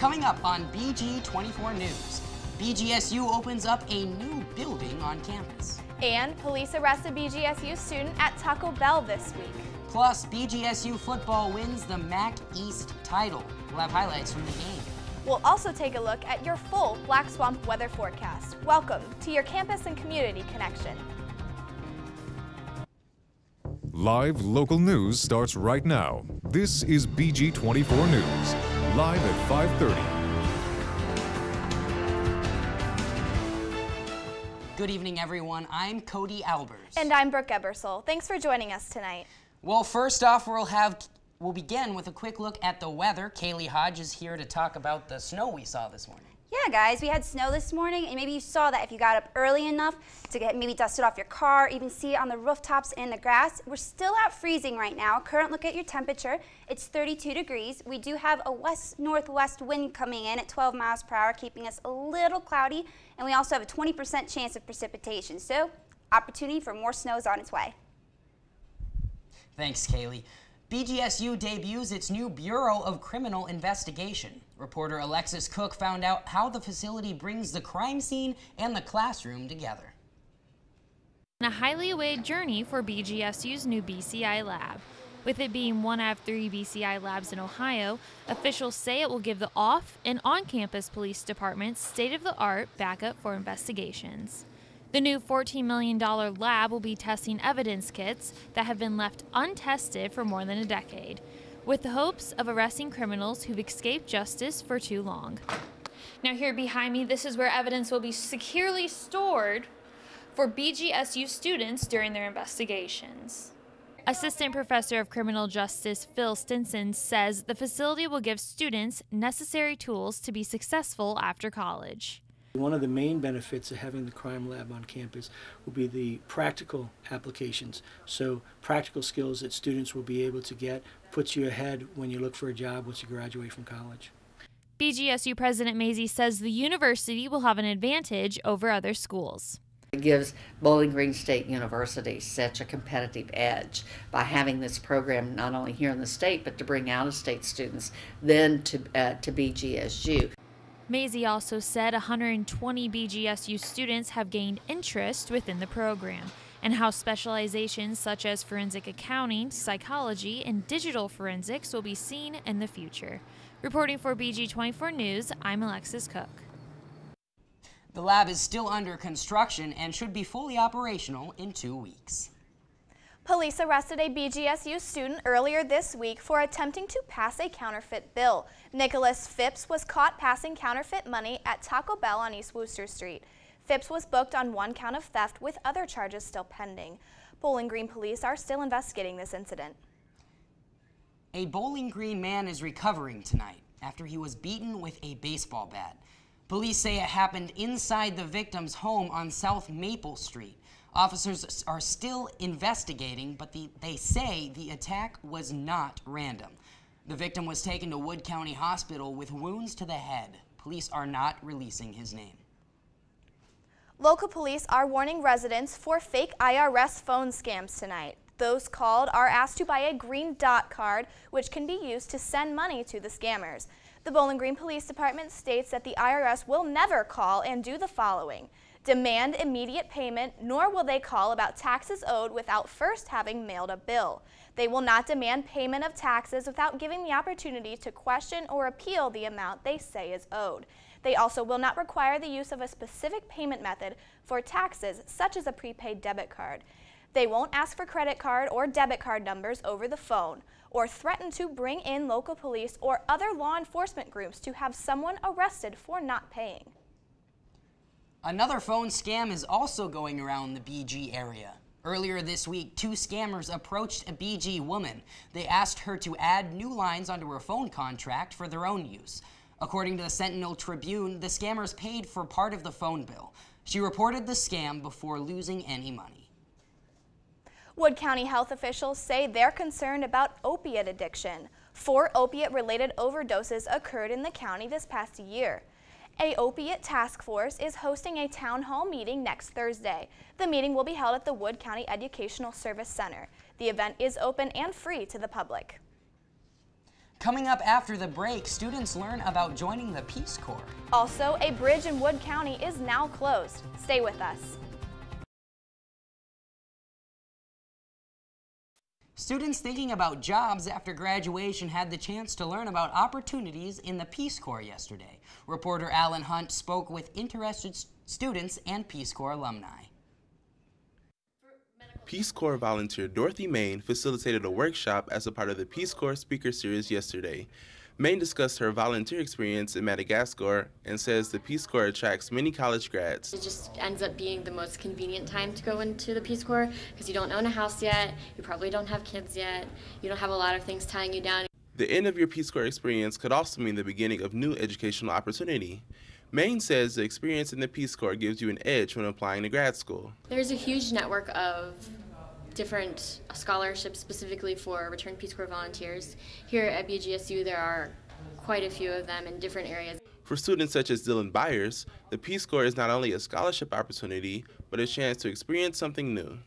Coming up on BG24 News, BGSU opens up a new building on campus. And police arrested BGSU student at Taco Bell this week. Plus, BGSU football wins the MAC East title. We'll have highlights from the game. We'll also take a look at your full Black Swamp weather forecast. Welcome to your Campus and Community Connection. Live local news starts right now. This is BG24 News, live at 5:30. Good evening, everyone. I'm Cody Albers. And I'm Brooke Ebersole. Thanks for joining us tonight. Well, first off, we'll begin with a quick look at the weather. Kaylee Hodge is here to talk about the snow we saw this morning. Yeah, guys, we had snow this morning, and maybe you saw that if you got up early enough to get maybe dusted off your car, even see it on the rooftops and the grass. We're still at freezing right now. Current look at your temperature, it's 32 degrees. We do have a west-northwest wind coming in at 12 miles per hour, keeping us a little cloudy, and we also have a 20% chance of precipitation. So, opportunity for more snow is on its way. Thanks, Kaylee. BGSU debuts its new Bureau of Criminal Investigation. Reporter Alexis Cook found out how the facility brings the crime scene and the classroom together. A highly awaited journey for BGSU's new BCI lab. With it being one out of 3 BCI labs in Ohio, officials say it will give the off- and on-campus police departments state-of-the-art backup for investigations. The new $14 million lab will be testing evidence kits that have been left untested for more than a decade, with the hopes of arresting criminals who've escaped justice for too long. Now here behind me, this is where evidence will be securely stored for BGSU students during their investigations. Assistant Professor of Criminal Justice Phil Stinson says the facility will give students necessary tools to be successful after college. One of the main benefits of having the crime lab on campus will be the practical applications. So practical skills that students will be able to get puts you ahead when you look for a job once you graduate from college. BGSU President Mazie says the university will have an advantage over other schools. It gives Bowling Green State University such a competitive edge by having this program not only here in the state but to bring out-of-state students then to BGSU. Mazie also said 120 BGSU students have gained interest within the program and how specializations such as forensic accounting, psychology, and digital forensics will be seen in the future. Reporting for BG24 News, I'm Alexis Cook. The lab is still under construction and should be fully operational in 2 weeks. Police arrested a BGSU student earlier this week for attempting to pass a counterfeit bill. Nicholas Phipps was caught passing counterfeit money at Taco Bell on East Wooster Street. Phipps was booked on 1 count of theft with other charges still pending. Bowling Green police are still investigating this incident. A Bowling Green man is recovering tonight after he was beaten with a baseball bat. Police say it happened inside the victim's home on South Maple Street. Officers are still investigating, but they say the attack was not random. The victim was taken to Wood County Hospital with wounds to the head. Police are not releasing his name. Local police are warning residents for fake IRS phone scams tonight. Those called are asked to buy a green dot card, which can be used to send money to the scammers. The Bowling Green Police Department states that the IRS will never call and do the following: demand immediate payment, nor will they call about taxes owed without first having mailed a bill. They will not demand payment of taxes without giving the opportunity to question or appeal the amount they say is owed. They also will not require the use of a specific payment method for taxes, such as a prepaid debit card. They won't ask for credit card or debit card numbers over the phone, or threaten to bring in local police or other law enforcement groups to have someone arrested for not paying. Another phone scam is also going around the BG area. Earlier this week, 2 scammers approached a BG woman. They asked her to add new lines onto her phone contract for their own use. According to the Sentinel Tribune, the scammers paid for part of the phone bill. She reported the scam before losing any money. Wood County health officials say they're concerned about opiate addiction. 4 opiate-related overdoses occurred in the county this past year. A opiate task force is hosting a town hall meeting next Thursday. The meeting will be held at the Wood County Educational Service Center. The event is open and free to the public. Coming up after the break, students learn about joining the Peace Corps. Also, a bridge in Wood County is now closed. Stay with us. Students thinking about jobs after graduation had the chance to learn about opportunities in the Peace Corps yesterday. Reporter Alan Hunt spoke with interested students and Peace Corps alumni. Peace Corps volunteer Dorothy Main facilitated a workshop as a part of the Peace Corps Speaker Series yesterday. Main discussed her volunteer experience in Madagascar and says the Peace Corps attracts many college grads. It just ends up being the most convenient time to go into the Peace Corps because you don't own a house yet, you probably don't have kids yet, you don't have a lot of things tying you down. The end of your Peace Corps experience could also mean the beginning of new educational opportunity. Main says the experience in the Peace Corps gives you an edge when applying to grad school. There's a huge network of different scholarships specifically for returned Peace Corps volunteers. Here at BGSU there are quite a few of them in different areas. For students such as Dylan Byers, the Peace Corps is not only a scholarship opportunity, but a chance to experience something new.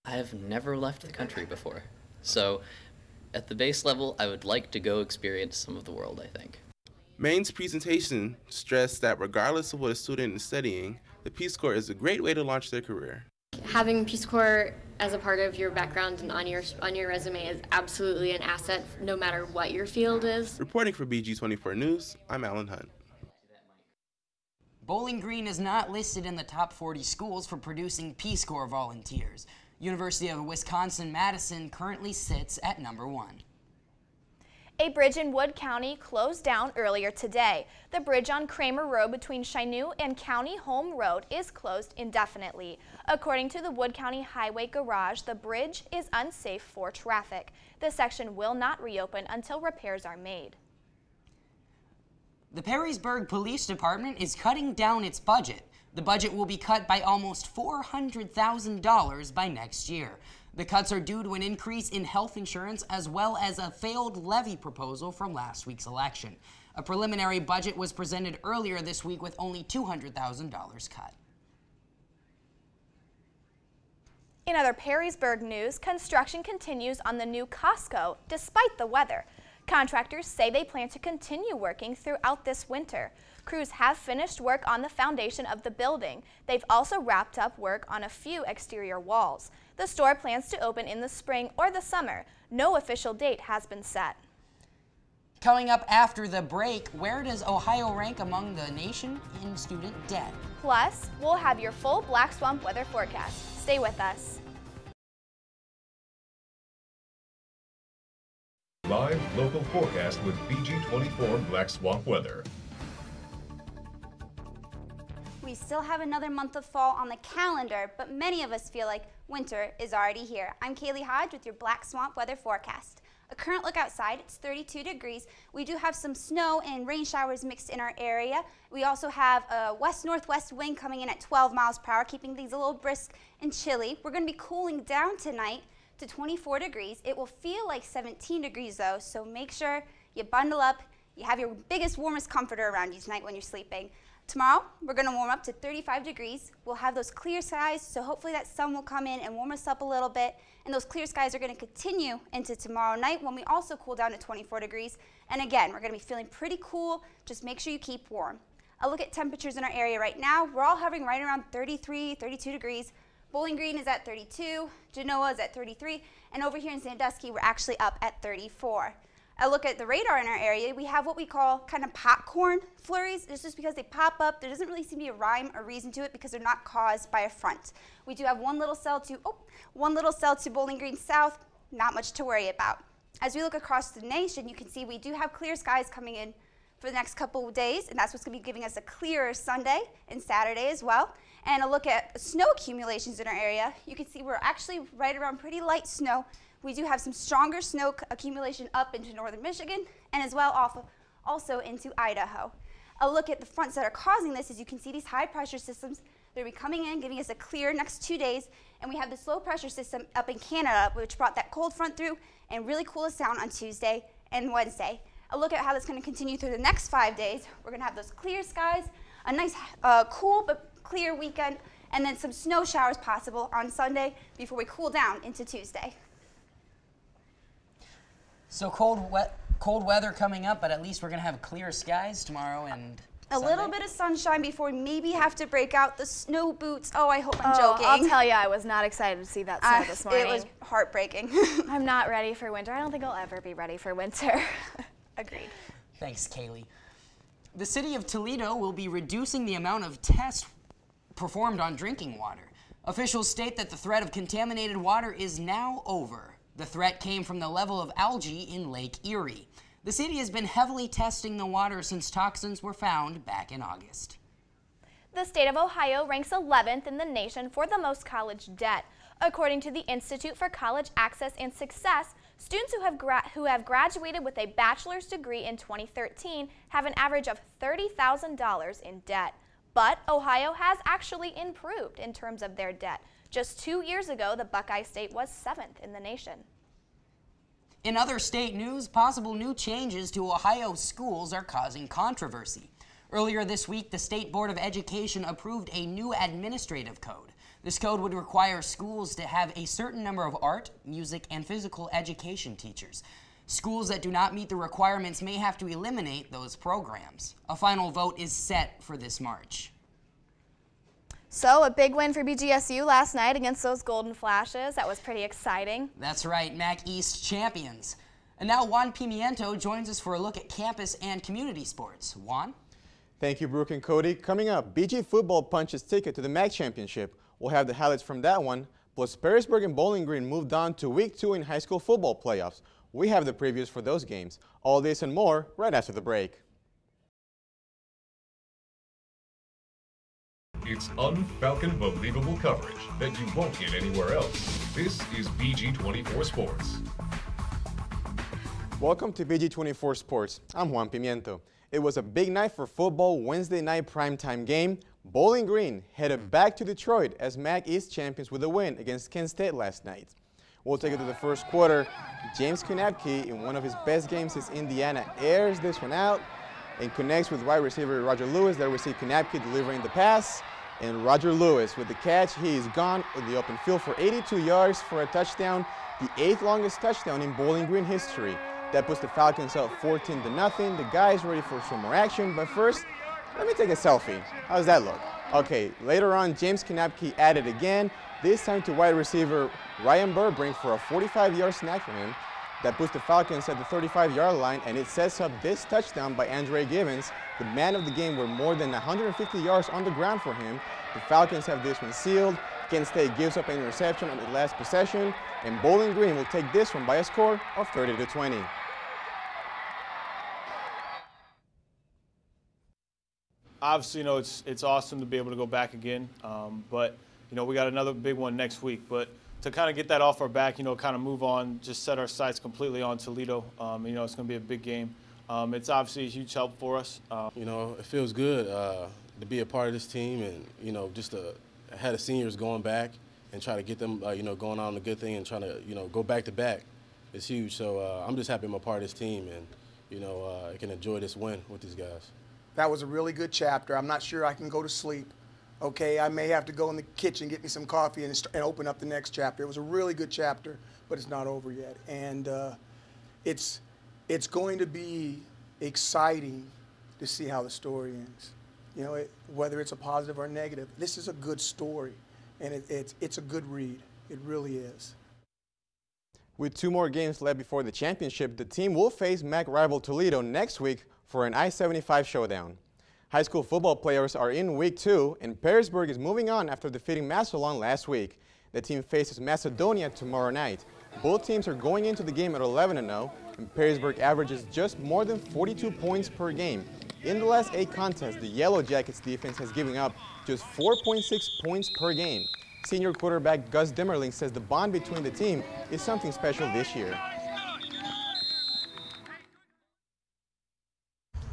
I have never left the country before, so at the base level I would like to go experience some of the world, I think. Main's presentation stressed that regardless of what a student is studying, the Peace Corps is a great way to launch their career. Having Peace Corps as a part of your background and on your resume is absolutely an asset no matter what your field is. Reporting for BG24 News, I'm Alan Hunt. Bowling Green is not listed in the top 40 schools for producing Peace Corps volunteers. University of Wisconsin-Madison currently sits at number 1. A bridge in Wood County closed down earlier today. The bridge on Kramer Road between Shainu and County Home Road is closed indefinitely. According to the Wood County Highway Garage, the bridge is unsafe for traffic. The section will not reopen until repairs are made. The Perrysburg Police Department is cutting down its budget. The budget will be cut by almost $400,000 by next year. The cuts are due to an increase in health insurance as well as a failed levy proposal from last week's election. A preliminary budget was presented earlier this week with only $200,000 cut. In other Perrysburg news, construction continues on the new Costco despite the weather. Contractors say they plan to continue working throughout this winter. Crews have finished work on the foundation of the building. They've also wrapped up work on a few exterior walls. The store plans to open in the spring or the summer. No official date has been set. Coming up after the break, where does Ohio rank among the nation in student debt? Plus, we'll have your full Black Swamp weather forecast. Stay with us. Live local forecast with BG24 Black Swamp Weather. We still have another month of fall on the calendar, but many of us feel like winter is already here. I'm Kaylee Hodge with your Black Swamp weather forecast. A current look outside, it's 32 degrees. We do have some snow and rain showers mixed in our area. We also have a west-northwest wind coming in at 12 miles per hour, keeping things a little brisk and chilly. We're going to be cooling down tonight to 24 degrees. It will feel like 17 degrees though, so make sure you bundle up. You have your biggest, warmest comforter around you tonight when you're sleeping. Tomorrow, we're going to warm up to 35 degrees. We'll have those clear skies, so hopefully that sun will come in and warm us up a little bit. And those clear skies are going to continue into tomorrow night when we also cool down to 24 degrees. And again, we're going to be feeling pretty cool. Just make sure you keep warm. A look at temperatures in our area right now. We're all hovering right around 33, 32 degrees. Bowling Green is at 32, Genoa is at 33, and over here in Sandusky, we're actually up at 34. A look at the radar in our area, we have what we call kind of popcorn flurries. It's just because they pop up. There doesn't really seem to be a rhyme or reason to it because they're not caused by a front. We do have one little cell to Bowling Green South, not much to worry about. As we look across the nation, you can see we do have clear skies coming in for the next couple of days, and that's what's going to be giving us a clearer Sunday and Saturday as well. And a look at snow accumulations in our area, you can see we're actually right around pretty light snow. We do have some stronger snow accumulation up into northern Michigan and as well also into Idaho. A look at the fronts that are causing this is you can see these high pressure systems. They're be coming in, giving us a clear next 2 days, and we have this low pressure system up in Canada, which brought that cold front through and really cool us down on Tuesday and Wednesday. A look at how that's going to continue through the next 5 days. We're going to have those clear skies, a nice cool but clear weekend, and then some snow showers possible on Sunday before we cool down into Tuesday. So cold, wet Cold weather coming up, but at least we're going to have clear skies tomorrow and A little Sunday. bit of sunshine before we maybe have to break out the snow boots. Oh, I hope I'm joking. I'll tell you, I was not excited to see that snow this morning. It was heartbreaking. I'm not ready for winter. I don't think I'll ever be ready for winter. Agreed. Thanks, Kaylee. The city of Toledo will be reducing the amount of tests performed on drinking water. Officials state that the threat of contaminated water is now over. The threat came from the level of algae in Lake Erie. The city has been heavily testing the water since toxins were found back in August. The state of Ohio ranks 11th in the nation for the most college debt. According to the Institute for College Access and Success, students who have graduated with a bachelor's degree in 2013 have an average of $30,000 in debt. But Ohio has actually improved in terms of their debt. Just 2 years ago, the Buckeye State was 7th in the nation. In other state news, possible new changes to Ohio schools are causing controversy. Earlier this week, the State Board of Education approved a new administrative code. This code would require schools to have a certain number of art, music, and physical education teachers. Schools that do not meet the requirements may have to eliminate those programs. A final vote is set for this March. So a big win for BGSU last night against those Golden Flashes. That was pretty exciting. That's right, MAC East champions. And now Juan Pimiento joins us for a look at campus and community sports. Juan? Thank you, Brooke and Cody. Coming up, BG football punches ticket to the MAC championship. We'll have the highlights from that one. Plus, Perrysburg and Bowling Green moved on to Week 2 in high school football playoffs. We have the previews for those games. All this and more right after the break. It's unfalcon believable coverage that you won't get anywhere else. This is BG24 Sports. Welcome to BG24 Sports. I'm Juan Pimiento. It was a big night for football Wednesday night primetime game. Bowling Green headed back to Detroit as MAC East champions with a win against Kent State last night. We'll take it to the first quarter. James Kunapke, in one of his best games since Indiana, airs this one out and connects with wide receiver Roger Lewis. There we see Kunapke delivering the pass. And Roger Lewis with the catch. He is gone in the open field for 82 yards for a touchdown, the 8th longest touchdown in Bowling Green history. That puts the Falcons up 14-0. The guys ready for some more action, but first, let me take a selfie. How's that look? Okay, later on, James Kunapke added again, this time to wide receiver Ryan Burbrink for a 45-yard snag for him. That puts the Falcons at the 35-yard line, and it sets up this touchdown by Andre Givens, the man of the game, with more than 150 yards on the ground for him. The Falcons have this one sealed. Kent State gives up an interception on the last possession, and Bowling Green will take this one by a score of 30-20. Obviously, it's awesome to be able to go back again, but we got another big one next week. But to kind of get that off our back, kind of move on, just set our sights completely on Toledo. It's going to be a big game. It's obviously a huge help for us. It feels good to be a part of this team, and just to have the seniors going back and try to get them, going on a good thing and trying to, go back to back. It's huge. So I'm just happy I'm a part of this team, and I can enjoy this win with these guys. That was a really good chapter. I'm not sure I can go to sleep. Okay, I may have to go in the kitchen, get me some coffee, and open up the next chapter. It was a really good chapter, but it's not over yet. And it's going to be exciting to see how the story ends. Whether it's a positive or negative, this is a good story, and it's a good read. It really is. With 2 more games left before the championship, the team will face MAC rival Toledo next week for an I-75 showdown. High school football players are in Week 2, and Perrysburg is moving on after defeating Massillon last week. The team faces Macedonia tomorrow night. Both teams are going into the game at 11-0, and Perrysburg averages just more than 42 points per game. In the last 8 contests, the Yellow Jackets defense has given up just 4.6 points per game. Senior quarterback Gus Dimmerling says the bond between the team is something special this year.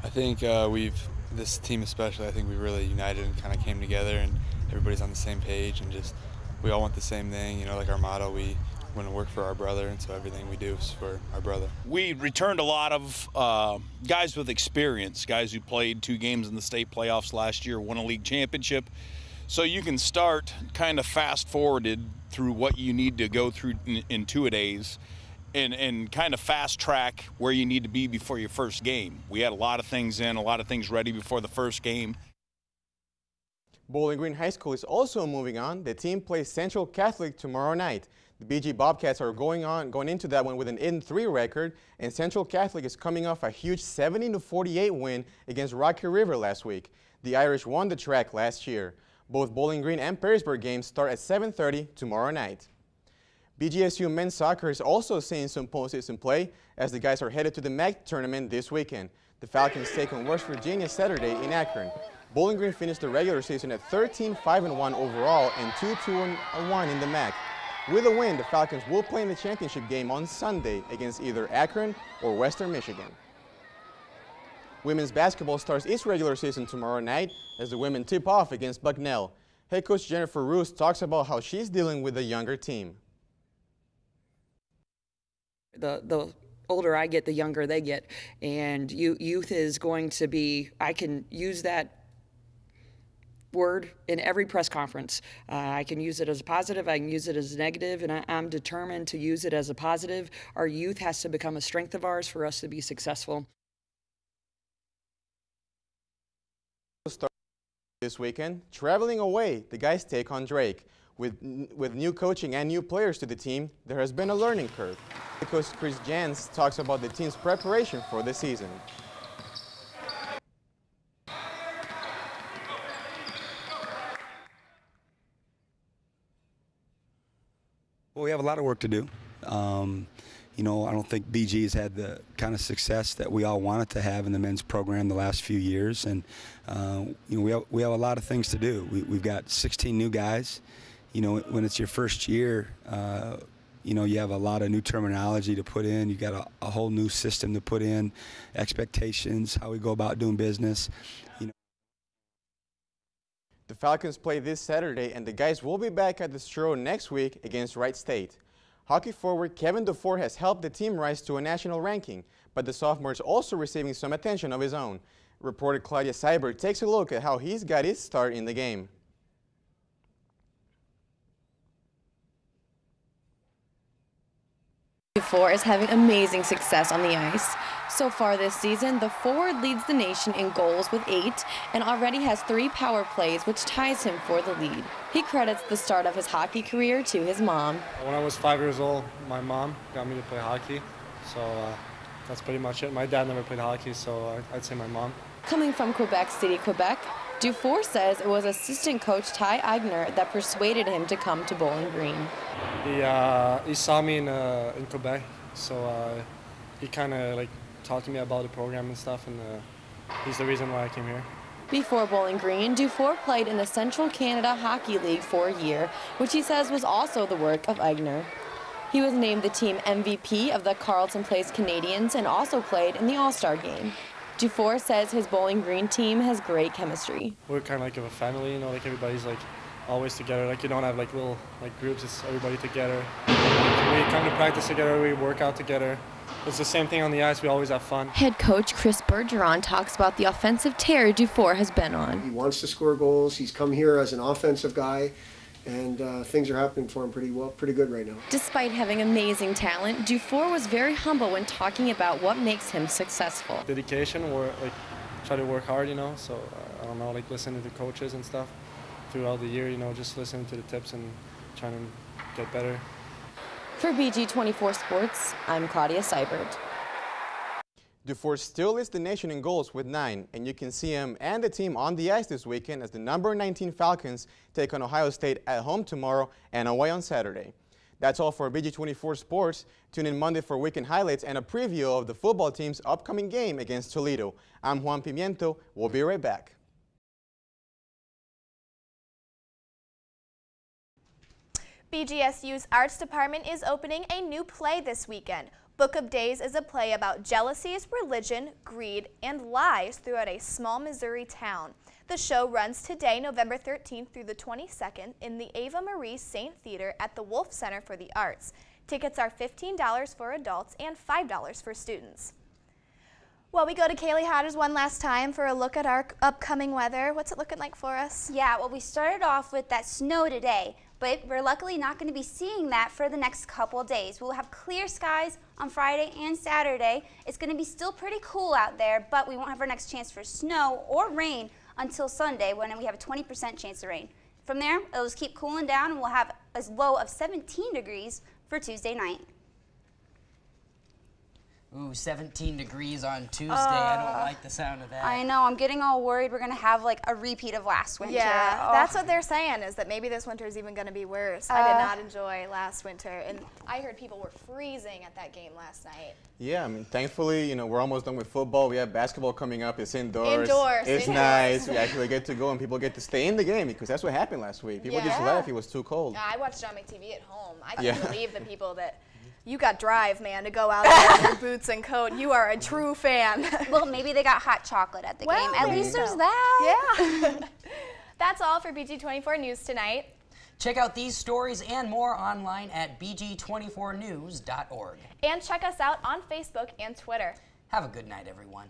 I think this team especially, I think we really united and kind of came together, and everybody's on the same page, and just we all want the same thing. Like our motto, we want to work for our brother, and so everything we do is for our brother. We returned a lot of guys with experience, guys who played 2 games in the state playoffs last year, won a league championship. So you can start kind of fast forwarded through what you need to go through in 2-a-days and kind of fast track where you need to be before your first game. We had a lot of things a lot of things ready before the first game. Bowling Green High School is also moving on. The team plays Central Catholic tomorrow night. The BG Bobcats are going into that one with an 8-3 record, and Central Catholic is coming off a huge 70-48 win against Rocky River last week. The Irish won the track last year. Both Bowling Green and Perrysburg games start at 7:30 tomorrow night. BGSU men's soccer is also seeing some postseason play as the guys are headed to the MAC tournament this weekend. The Falcons take on West Virginia Saturday in Akron. Bowling Green finished the regular season at 13-5-1 overall and 2-2-1 in the MAC. With a win, the Falcons will play in the championship game on Sunday against either Akron or Western Michigan. Women's basketball starts its regular season tomorrow night as the women tip off against Bucknell. Head coach Jennifer Roos talks about how she's dealing with the younger team. The older I get, the younger they get, and youth is going to be, I can use that word in every press conference. I can use it as a positive, I can use it as a negative, and I'm determined to use it as a positive. Our youth has to become a strength of ours for us to be successful. This weekend, traveling away, the guys take on Drake. With new coaching and new players to the team, there has been a learning curve. Coach Chris Jans talks about the team's preparation for the season. Well, we have a lot of work to do. You know, I don't think BG has had the kind of success that we all wanted to have in the men's program the last few years, and you know, we have a lot of things to do. We've got 16 new guys. You know, when it's your first year, you know, you have a lot of new terminology to put in. You got a whole new system to put in, expectations, how we go about doing business. You know. The Falcons play this Saturday, and the guys will be back at the Stro next week against Wright State. Hockey forward Kevin Dufour has helped the team rise to a national ranking, but the sophomore is also receiving some attention of his own. Reporter Claudia Seibert takes a look at how he's got his start in the game. Dufour is having amazing success on the ice. So far this season, the forward leads the nation in goals with 8 and already has 3 power plays, which ties him for the lead. He credits the start of his hockey career to his mom. When I was 5 years old, my mom got me to play hockey, so that's pretty much it. My dad never played hockey, so I'd say my mom. Coming from Quebec City, Quebec, Dufour says it was assistant coach Ty Eigner that persuaded him to come to Bowling Green. He saw me in Quebec, so he kind of like talked to me about the program and stuff, and he's the reason why I came here. Before Bowling Green, Dufour played in the Central Canada Hockey League for a year, which he says was also the work of Eigner. He was named the team MVP of the Carleton Place Canadians and also played in the All-Star game. Dufour says his Bowling Green team has great chemistry. We're kind of like a family, you know, like everybody's like always together. Like you don't have like little like groups, it's everybody together. We come to practice together, we work out together. It's the same thing on the ice, we always have fun. Head coach Chris Bergeron talks about the offensive tear Dufour has been on. He wants to score goals, he's come here as an offensive guy, and things are happening for him pretty good right now. Despite having amazing talent, Dufour was very humble when talking about what makes him successful. Dedication, or like try to work hard, you know, so I don't know, like listening to the coaches and stuff throughout the year, you know, just listening to the tips and trying to get better. For BG24 Sports, I'm Claudia Seibert. Dufour still leads the nation in goals with 9, and you can see him and the team on the ice this weekend as the number 19 Falcons take on Ohio State at home tomorrow and away on Saturday. That's all for BG24 Sports. Tune in Monday for weekend highlights and a preview of the football team's upcoming game against Toledo. I'm Juan Pimiento. We'll be right back. BGSU's Arts Department is opening a new play this weekend. Book of Days is a play about jealousies, religion, greed, and lies throughout a small Missouri town. The show runs today, November 13th through the 22nd in the Ava Marie Saint Theater at the Wolf Center for the Arts. Tickets are $15 for adults and $5 for students. Well, we go to Kaylee Hodges one last time for a look at our upcoming weather. What's it looking like for us? Yeah, well, we started off with that snow today, But we're luckily not going to be seeing that for the next couple days. We'll have clear skies on Friday and Saturday. It's going to be still pretty cool out there, but we won't have our next chance for snow or rain until Sunday, when we have a 20% chance of rain. From there, it'll just keep cooling down, and we'll have as low of 17 degrees for Tuesday night. Ooh, 17 degrees on Tuesday. I don't like the sound of that. I know. I'm getting all worried we're going to have like a repeat of last winter. Yeah, that's what they're saying, is that maybe this winter is even going to be worse. I did not enjoy last winter, and I heard people were freezing at that game last night. Yeah, I mean, thankfully, you know, we're almost done with football. We have basketball coming up. It's indoors. It's nice. We actually get to go, and people get to stay in the game, because that's what happened last week. People just left. It was too cold. I watched it on my TV at home. I couldn't believe the people that... You got drive, man, to go out there in your boots and coat. You are a true fan. Well, maybe they got hot chocolate at the game. At least there's that. Yeah. That's all for BG24 News tonight. Check out these stories and more online at bg24news.org. And check us out on Facebook and Twitter. Have a good night, everyone.